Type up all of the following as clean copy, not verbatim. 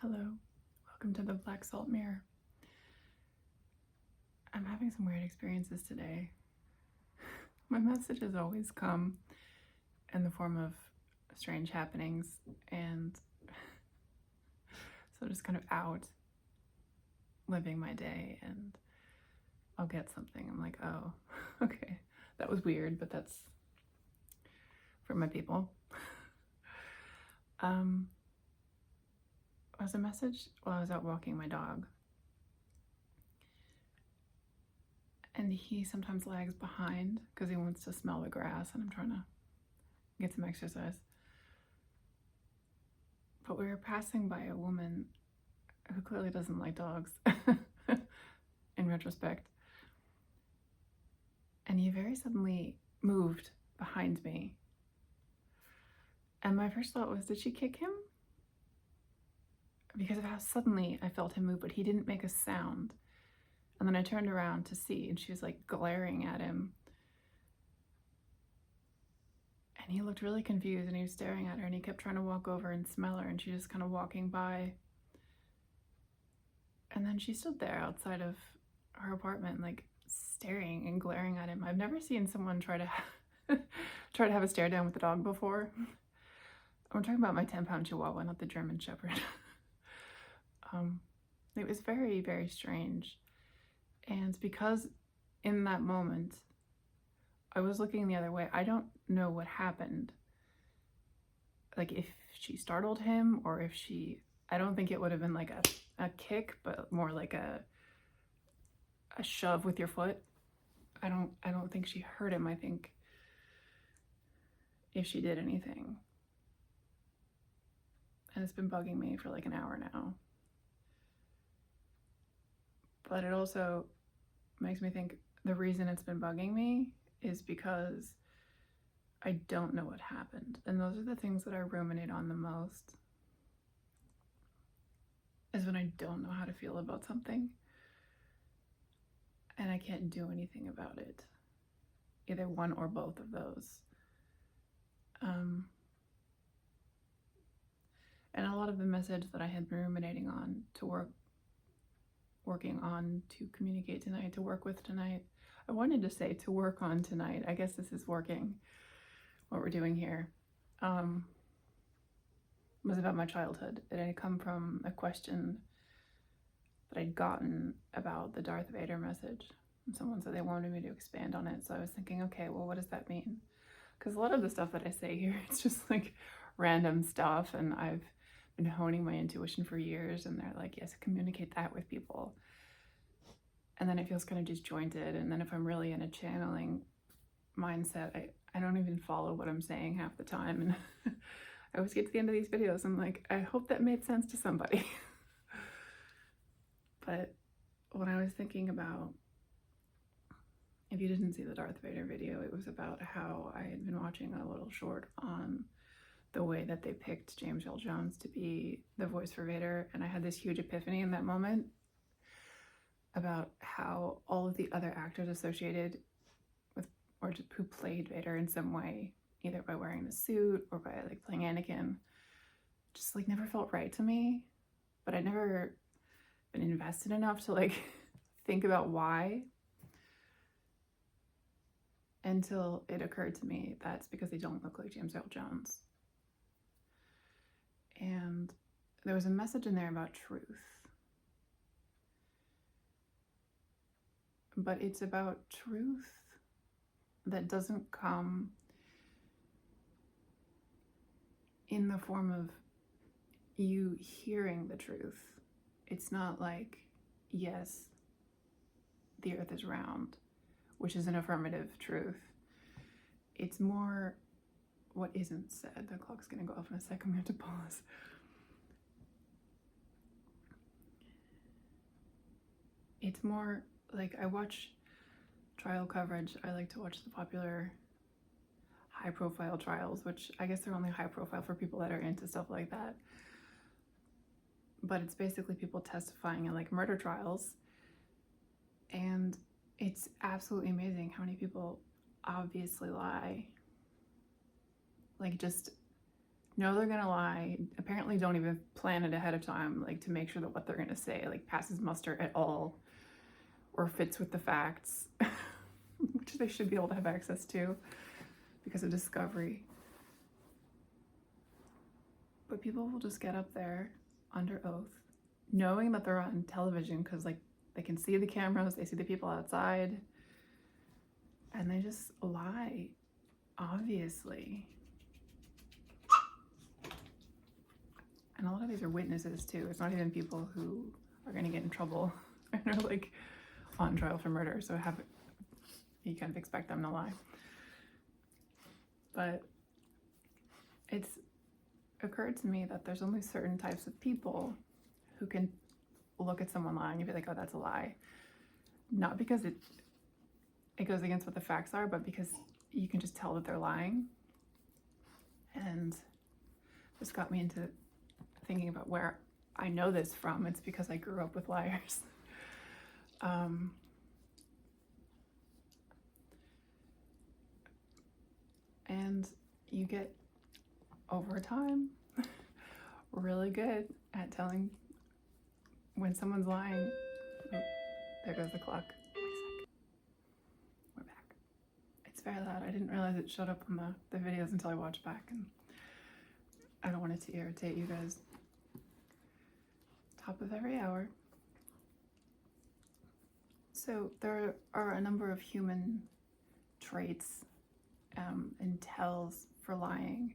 Hello, welcome to the Black Salt Mirror. I'm having some weird experiences today. My messages always come in the form of strange happenings, and so just kind of out living my day, and I'll get something. I'm like, oh, okay, that was weird, but that's for my people. Was a message while I was out walking my dog. And he sometimes lags behind because he wants to smell the grass, and I'm trying to get some exercise. But we were passing by a woman who clearly doesn't like dogs, in retrospect. And he very suddenly moved behind me. And my first thought was, did she kick him? Because of how suddenly I felt him move, but he didn't make a sound. And then I turned around to see, and she was like glaring at him. And he looked really confused, and he was staring at her, and he kept trying to walk over and smell her, and she just kind of walking by. And then she stood there outside of her apartment, like staring and glaring at him. I've never seen someone try to have a stare down with the dog before. I'm talking about my 10-pound Chihuahua, not the German Shepherd. It was very, very strange. And because in that moment, I was looking the other way, I don't know what happened. Like if she startled him or if I don't think it would have been like a kick, but more like a shove with your foot. I don't think she hurt him. I think if she did anything. And it's been bugging me for like an hour now. But it also makes me think the reason it's been bugging me is because I don't know what happened. And those are the things that I ruminate on the most, is when I don't know how to feel about something and I can't do anything about it. Either one or both of those. And a lot of the message that I had been ruminating on working on to communicate tonight, to work with tonight. I wanted to say to work on tonight. I guess this is working, what we're doing here. Was about my childhood. It had come from a question that I'd gotten about the Darth Vader message. And someone said they wanted me to expand on it. So I was thinking, okay, well, what does that mean? Because a lot of the stuff that I say here, it's just like random stuff. And I've been honing my intuition for years, and they're like, yes, communicate that with people. And then it feels kind of disjointed. And then if I'm really in a channeling mindset, I don't even follow what I'm saying half the time. And I always get to the end of these videos, I'm like, I hope that made sense to somebody. But when I was thinking about, if you didn't see the Darth Vader video, it was about how I had been watching a little short on the way that they picked James Earl Jones to be the voice for Vader, and I had this huge epiphany in that moment about how all of the other actors associated with, or who played Vader in some way, either by wearing the suit or by like playing Anakin, just like never felt right to me. But I'd never been invested enough to like think about why, until it occurred to me that's because they don't look like James Earl Jones. And there was a message in there about truth. But it's about truth that doesn't come in the form of you hearing the truth. It's not like, yes, the earth is round, which is an affirmative truth. It's more what isn't said. The clock's gonna go off in a second. We have to pause. It's more like, I watch trial coverage. I like to watch the popular high profile trials, which I guess they're only high profile for people that are into stuff like that. But it's basically people testifying in like murder trials. And it's absolutely amazing how many people obviously lie. Like just know they're gonna lie, apparently don't even plan it ahead of time, like to make sure that what they're gonna say like passes muster at all or fits with the facts, which they should be able to have access to because of discovery. But people will just get up there under oath, knowing that they're on television because like they can see the cameras, they see the people outside, and they just lie, obviously. And a lot of these are witnesses too. It's not even people who are gonna get in trouble and are like on trial for murder, so you kind of expect them to lie. But it's occurred to me that there's only certain types of people who can look at someone lying and be like, oh, that's a lie. Not because it goes against what the facts are, but because you can just tell that they're lying. And this got me into thinking about where I know this from. It's because I grew up with liars. And you get, over time, really good at telling when someone's lying. Oh, there goes the clock. We're back. It's very loud. I didn't realize it showed up on the videos until I watched back, and I don't want it to irritate you guys. Top of every hour. So there are a number of human traits and tells for lying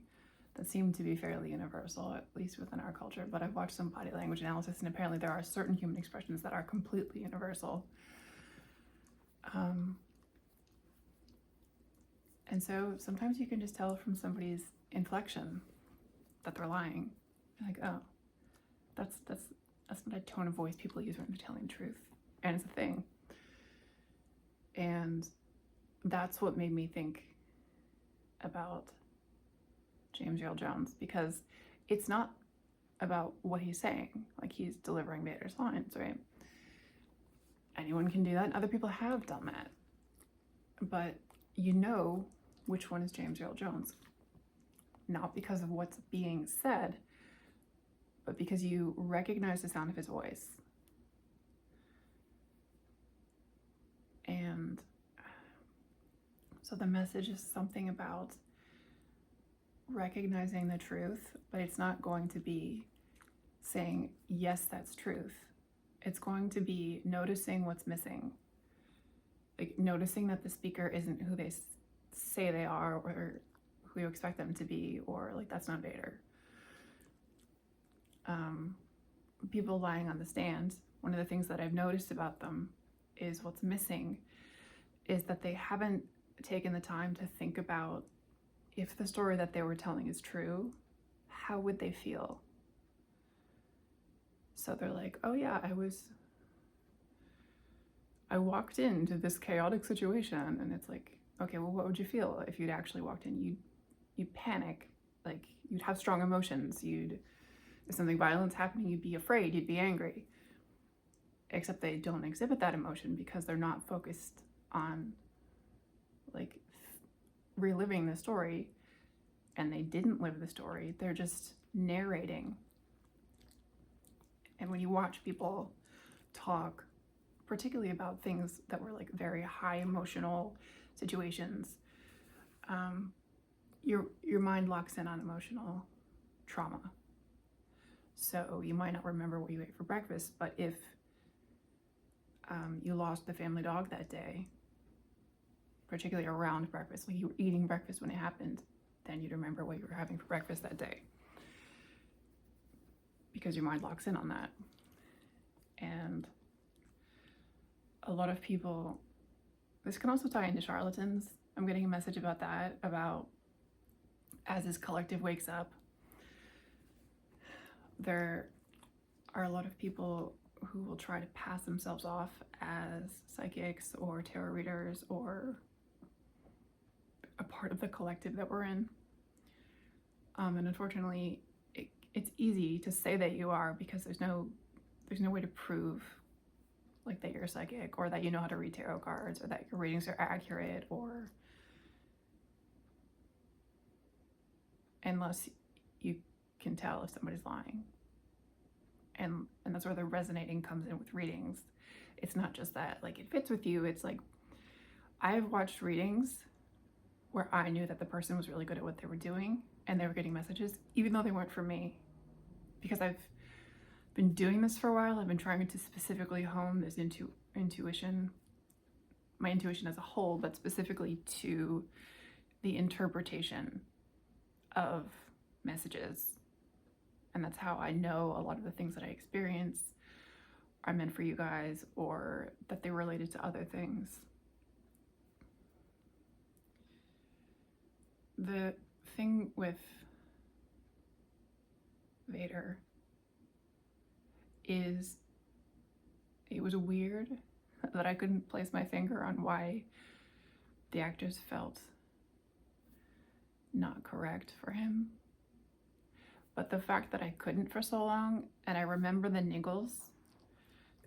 that seem to be fairly universal, at least within our culture. But I've watched some body language analysis, and apparently there are certain human expressions that are completely universal. And so sometimes you can just tell from somebody's inflection that they're lying. You're like, oh, that's not a tone of voice people use when they're telling the truth. And it's a thing. And that's what made me think about James Earl Jones, because it's not about what he's saying. Like, he's delivering Vader's lines, right? Anyone can do that, and other people have done that. But you know which one is James Earl Jones. Not because of what's being said, but because you recognize the sound of his voice. And so the message is something about recognizing the truth, but it's not going to be saying, yes, that's truth. It's going to be noticing what's missing. Like noticing that the speaker isn't who they say they are, or who you expect them to be, or like that's not Vader. People lying on the stand, one of the things that I've noticed about them is what's missing is that they haven't taken the time to think about, if the story that they were telling is true, how would they feel? So they're like, oh yeah, I walked into this chaotic situation, and it's like, okay, well, what would you feel if you'd actually walked in? You'd panic, like you'd have strong emotions, if something violent's happening, you'd be afraid, you'd be angry. Except they don't exhibit that emotion because they're not focused on like reliving the story, and they didn't live the story. They're just narrating. And when you watch people talk, particularly about things that were like very high emotional situations, your mind locks in on emotional trauma. So you might not remember what you ate for breakfast, but if you lost the family dog that day, particularly around breakfast, like you were eating breakfast when it happened, then you'd remember what you were having for breakfast that day, because your mind locks in on that. And a lot of people, this can also tie into charlatans. I'm getting a message about that, about as this collective wakes up, there are a lot of people who will try to pass themselves off as psychics or tarot readers or a part of the collective that we're in. And unfortunately, it's easy to say that you are, because there's no way to prove like that you're a psychic, or that you know how to read tarot cards, or that your readings are accurate, or unless you can tell if somebody's lying. And that's where the resonating comes in with readings. It's not just that like it fits with you. It's like I've watched readings where I knew that the person was really good at what they were doing and they were getting messages, even though they weren't for me. Because I've been doing this for a while. I've been trying to specifically hone this intuition, my intuition as a whole, but specifically to the interpretation of messages. And that's how I know a lot of the things that I experience are meant for you guys, or that they're related to other things. The thing with Vader is it was weird that I couldn't place my finger on why the actors felt not correct for him. But the fact that I couldn't for so long, and I remember the niggles,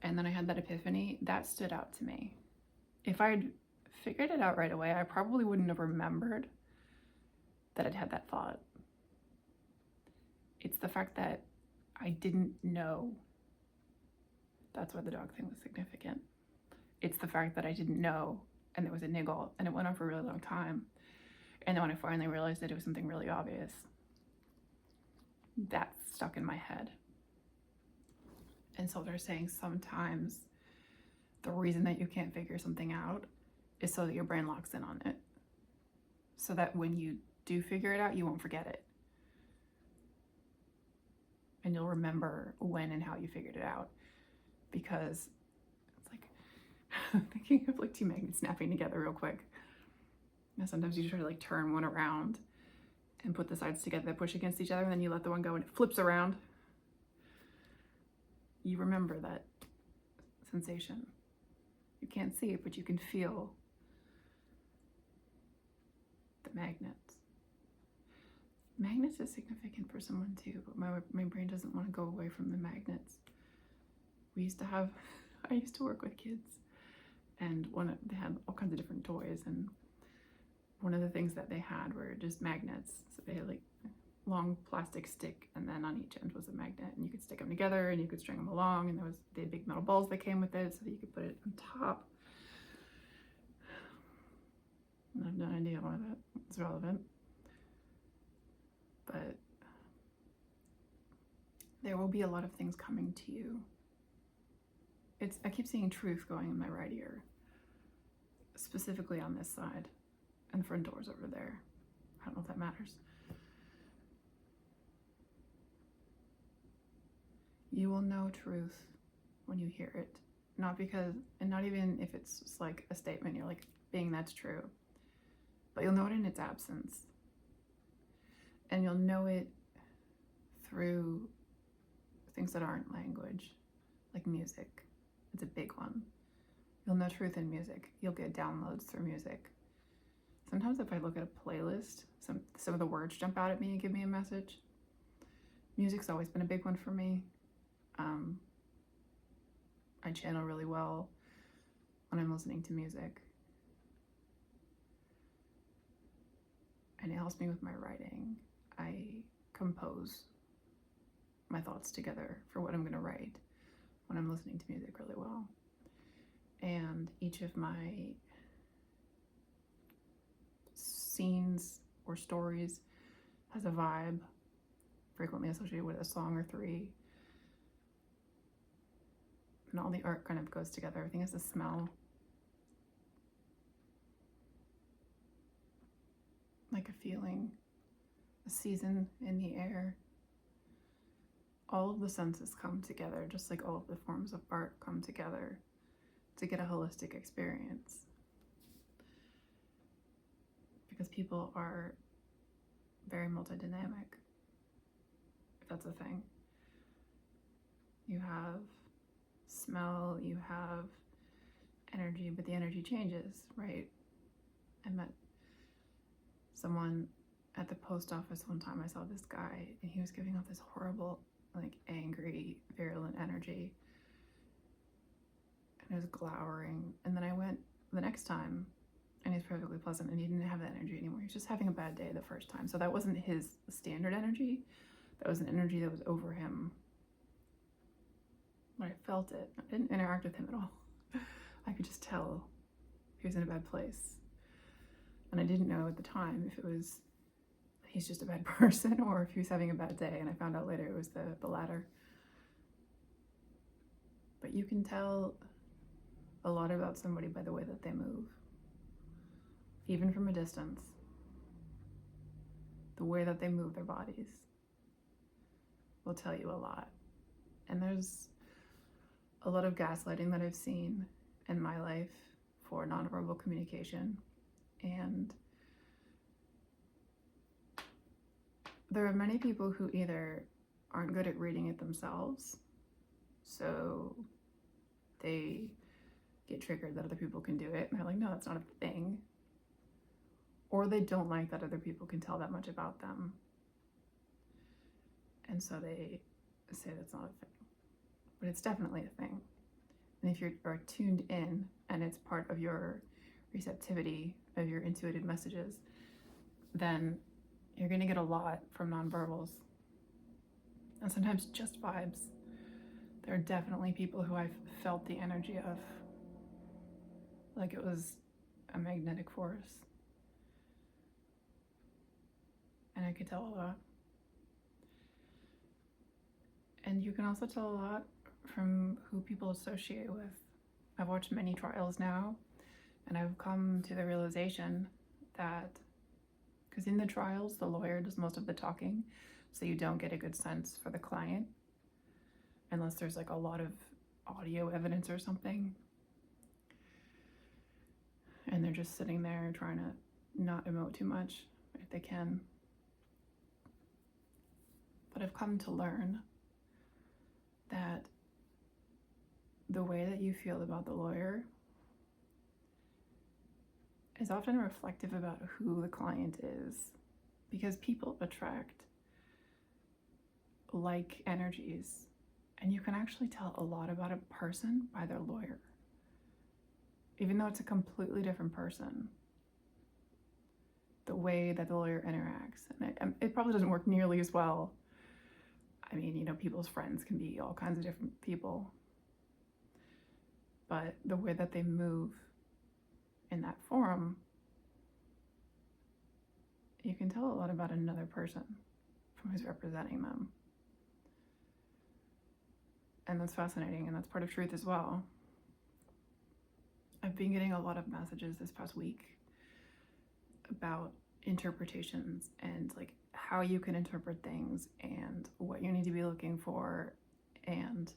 and then I had that epiphany, that stood out to me. If I'd figured it out right away, I probably wouldn't have remembered that I'd had that thought. It's the fact that I didn't know. That's why the dog thing was significant. It's the fact that I didn't know, and there was a niggle, and it went on for a really long time. And then when I finally realized that it was something really obvious, that stuck in my head. And so they're saying sometimes the reason that you can't figure something out is so that your brain locks in on it. So that when you do figure it out, you won't forget it. And you'll remember when and how you figured it out. Because it's like, I'm thinking of like two magnets snapping together real quick. And sometimes you try to like turn one around and put the sides together that push against each other, and then you let the one go and it flips around. You remember that sensation. You can't see it, but you can feel the magnets. Magnets is significant for someone too, but my brain doesn't want to go away from the magnets. I used to work with kids, and they had all kinds of different toys, and one of the things that they had were just magnets. So they had like long plastic stick, and then on each end was a magnet, and you could stick them together and you could string them along, and they had big metal balls that came with it so that you could put it on top. I have no idea why that's relevant, but there will be a lot of things coming to you. I keep seeing truth going in my right ear, specifically on this side, and the front door's over there. I don't know if that matters. You will know truth when you hear it. Not even if it's just like a statement, you're like, Bing, that's true. But you'll know it in its absence. And you'll know it through things that aren't language, like music. It's a big one. You'll know truth in music. You'll get downloads through music. Sometimes if I look at a playlist, some of the words jump out at me and give me a message. Music's always been a big one for me. I channel really well when I'm listening to music. And it helps me with my writing. I compose my thoughts together for what I'm going to write when I'm listening to music really well. And each of my scenes or stories has a vibe, frequently associated with a song or three. And all the art kind of goes together. Everything has a smell. Like a feeling, a season in the air. All of the senses come together, just like all of the forms of art come together to get a holistic experience. Because people are very multidynamic, if that's a thing. You have smell, you have energy, but the energy changes, right? I met someone at the post office one time. I saw this guy and he was giving off this horrible, like angry, virulent energy. And it was glowering. And then I went the next time and he's perfectly pleasant, and he didn't have that energy anymore. He was just having a bad day the first time. So that wasn't his standard energy. That was an energy that was over him. But I felt it. I didn't interact with him at all. I could just tell he was in a bad place. And I didn't know at the time if it was he's just a bad person or if he was having a bad day. And I found out later it was the latter. But you can tell a lot about somebody by the way that they move, even from a distance. The way that they move their bodies will tell you a lot. And there's a lot of gaslighting that I've seen in my life for nonverbal communication. And there are many people who either aren't good at reading it themselves, so they get triggered that other people can do it, and they're like, no, that's not a thing. Or they don't like that other people can tell that much about them, and so they say that's not a thing. But it's definitely a thing. And if you are tuned in and it's part of your receptivity of your intuitive messages, then you're going to get a lot from nonverbals, and sometimes just vibes. There are definitely people who I've felt the energy of, like it was a magnetic force, and I could tell a lot. And you can also tell a lot from who people associate with. I've watched many trials now, and I've come to the realization that, because in the trials, the lawyer does most of the talking, so you don't get a good sense for the client, unless there's like a lot of audio evidence or something. And they're just sitting there trying to not emote too much if they can. But I've come to learn that the way that you feel about the lawyer is often reflective about who the client is, because people attract like energies, and you can actually tell a lot about a person by their lawyer, even though it's a completely different person. The way that the lawyer interacts, and it probably doesn't work nearly as well. I mean, you know, people's friends can be all kinds of different people, but the way that they move in that forum, you can tell a lot about another person from who's representing them. And that's fascinating, and that's part of truth as well. I've been getting a lot of messages this past week about interpretations and like how you can interpret things and what you need to be looking for. And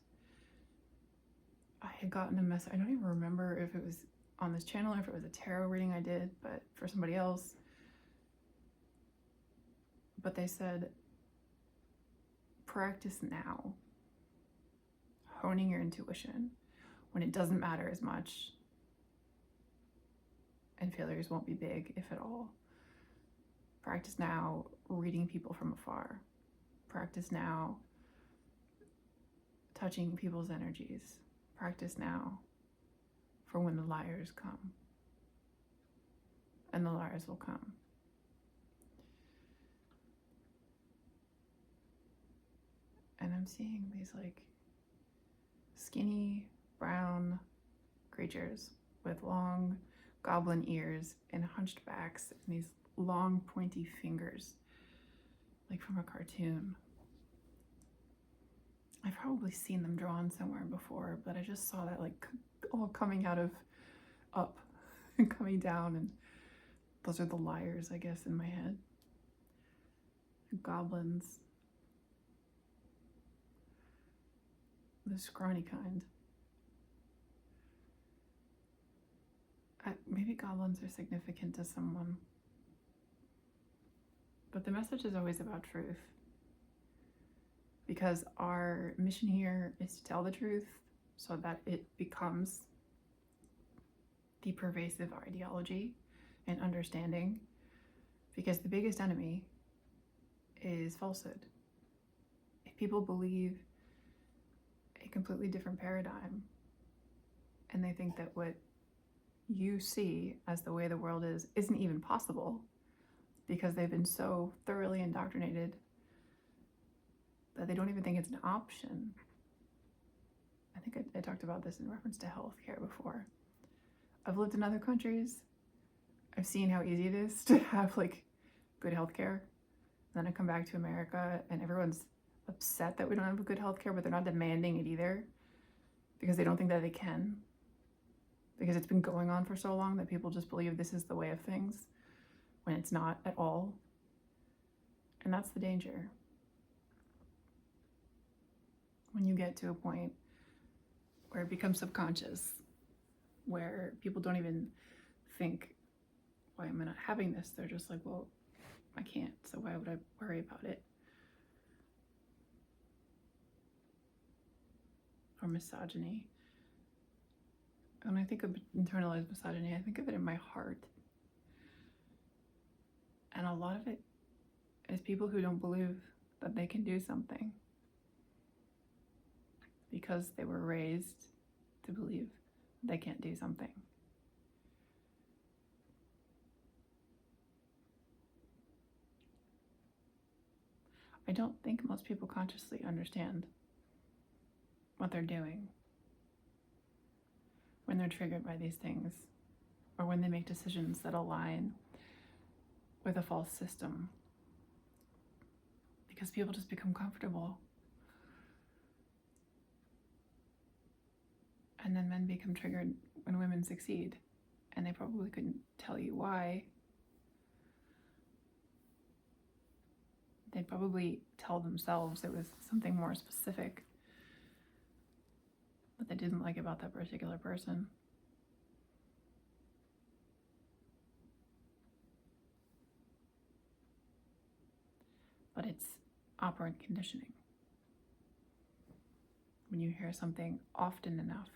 I had gotten a message, I don't even remember if it was on this channel or if it was a tarot reading I did, but for somebody else. But they said, practice now, honing your intuition when it doesn't matter as much, and failures won't be big, if at all. Practice now reading people from afar. Practice now touching people's energies. Practice now for when the liars come. And the liars will come. And I'm seeing these like skinny brown creatures with long goblin ears and hunched backs and these long pointy fingers, like from a cartoon. I've probably seen them drawn somewhere before, but I just saw that like all coming out of up and coming down, and those are the liars, I guess, in my head. Goblins. The scrawny kind. Maybe goblins are significant to someone. But the message is always about truth. Because our mission here is to tell the truth so that it becomes the pervasive ideology and understanding. Because the biggest enemy is falsehood. If people believe a completely different paradigm and they think that what you see as the way the world is isn't even possible because they've been so thoroughly indoctrinated that they don't even think it's an option. I think I talked about this in reference to healthcare before. I've lived in other countries. I've seen how easy it is to have like good healthcare. Then I come back to America and everyone's upset that we don't have good healthcare, but they're not demanding it either because they don't think that they can. Because it's been going on for so long that people just believe this is the way of things when it's not at all. And that's the danger. When you get to a point where it becomes subconscious, where people don't even think, why am I not having this? They're just like, well, I can't, so why would I worry about it? Or misogyny. When I think of internalized misogyny, I think of it in my heart. And a lot of it is people who don't believe that they can do something because they were raised to believe they can't do something. I don't think most people consciously understand what they're doing when they're triggered by these things or when they make decisions that align with a false system. Because people just become comfortable. And then men become triggered when women succeed. And they probably couldn't tell you why. They'd probably tell themselves it was something more specific that they didn't like about that particular person. But it's operant conditioning. When you hear something often enough,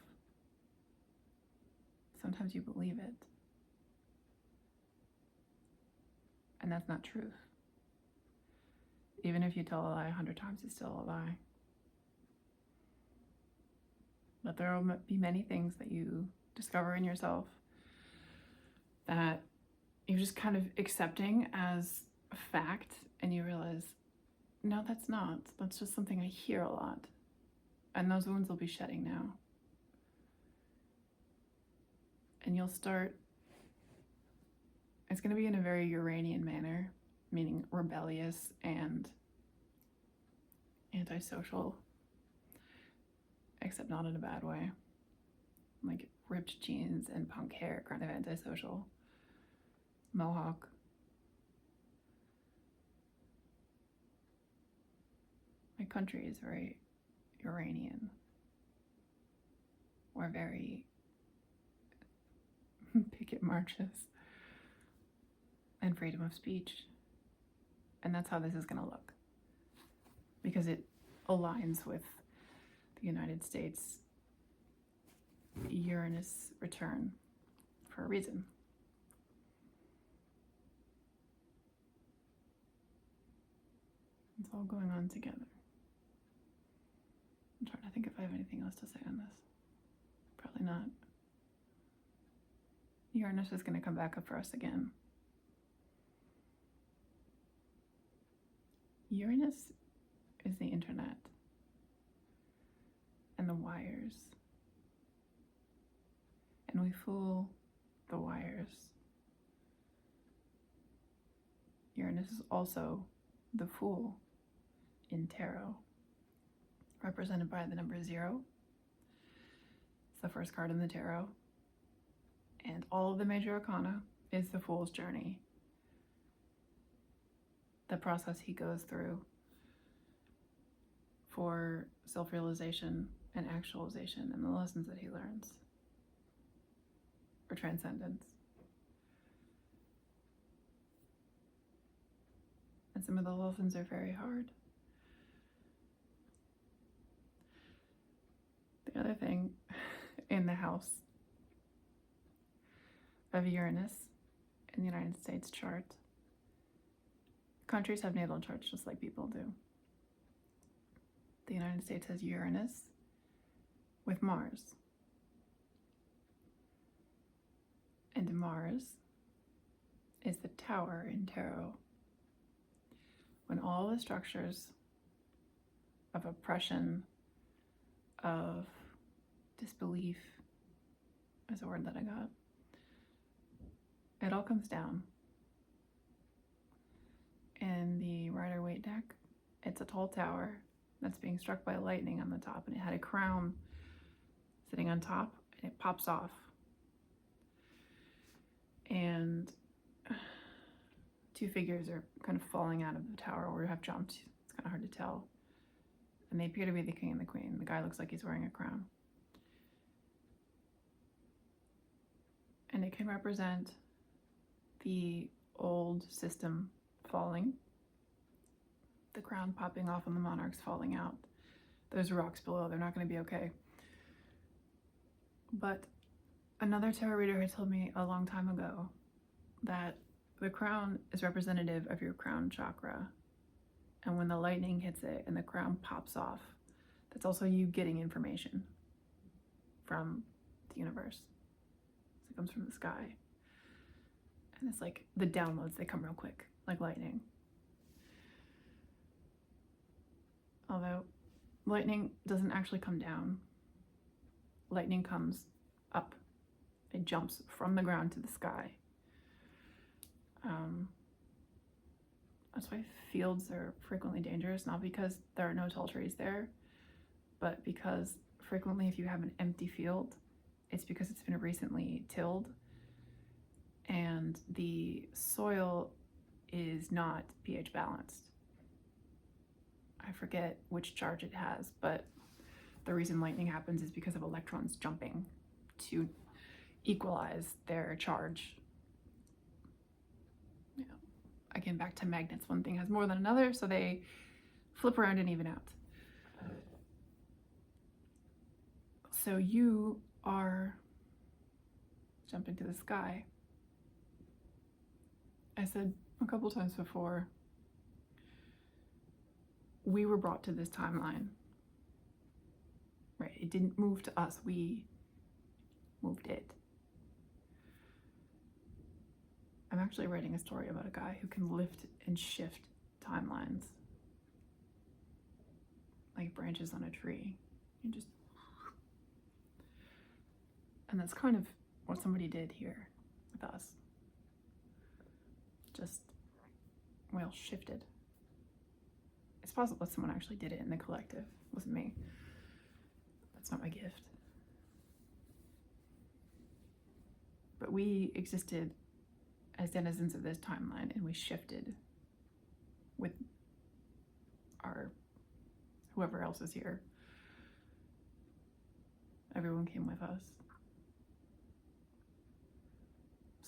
sometimes you believe it. And that's not truth. Even if you tell a lie 100 times, it's still a lie. But there will be many things that you discover in yourself that you're just kind of accepting as a fact, and you realize, no, that's not. That's just something I hear a lot. And those wounds will be shedding now. And you'll start, it's going to be in a very Uranian manner, meaning rebellious and antisocial, except not in a bad way. Like ripped jeans and punk hair, kind of antisocial. Mohawk. My country is very Uranian. We're very picket marches and freedom of speech. And that's how this is going to look. Because it aligns with the United States Uranus return for a reason. It's all going on together. I'm trying to think if I have anything else to say on this. Probably not. Uranus is going to come back up for us again. Uranus is the internet and the wires. And we fool the wires. Uranus is also the Fool in tarot, represented by the number 0. It's the first card in the tarot. And all of the major arcana is the Fool's journey. The process he goes through for self-realization and actualization and the lessons that he learns. For transcendence. And some of the lessons are very hard. The other thing in the house of Uranus in the United States chart, countries have natal charts just like people do. The United States has Uranus with Mars. And Mars is the tower in tarot. When all the structures of oppression, of disbelief, is a word that I got, it all comes down. In the Rider-Waite deck, it's a tall tower that's being struck by lightning on the top, and it had a crown sitting on top, and it pops off. And two figures are kind of falling out of the tower or have jumped. It's kind of hard to tell. And they appear to be the king and the queen. The guy looks like he's wearing a crown. And it can represent the old system falling, the crown popping off and the monarchs falling out. Those rocks below, they're not going to be okay. But another tarot reader had told me a long time ago that the crown is representative of your crown chakra. And when the lightning hits it and the crown pops off, that's also you getting information from the universe. So it comes from the sky. And it's like the downloads, they come real quick, like lightning. Although lightning doesn't actually come down. Lightning comes up. It jumps from the ground to the sky. That's why fields are frequently dangerous, not because there are no tall trees there, but because frequently if you have an empty field, it's because it's been recently tilled and the soil is not pH balanced. I forget which charge it has, but the reason lightning happens is because of electrons jumping to equalize their charge. Yeah. Again, back to magnets. One thing has more than another, so they flip around and even out. So you are jumping to the sky. I said a couple times before, we were brought to this timeline, right? It didn't move to us, we moved it. I'm actually writing a story about a guy who can lift and shift timelines like branches on a tree. You just, and that's kind of what somebody did here with us. Just, well, shifted. It's possible that someone actually did it in the collective. It wasn't me. That's not my gift. But we existed as denizens of this timeline, and we shifted with our whoever else is here. Everyone came with us.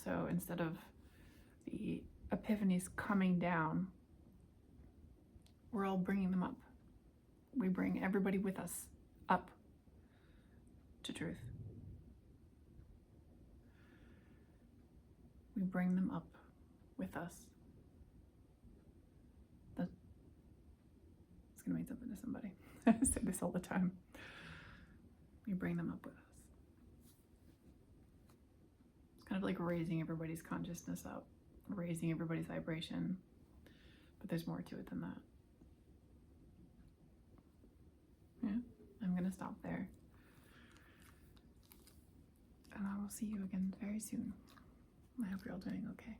So instead of the epiphanies coming down, we're all bringing them up. We bring everybody with us up to truth. We bring them up with us. That's gonna mean something to somebody. I say this all the time. We bring them up with us. It's kind of like raising everybody's consciousness up, raising everybody's vibration, but there's more to it than that. Yeah, I'm gonna stop there. And I will see you again very soon. I hope you're all doing okay.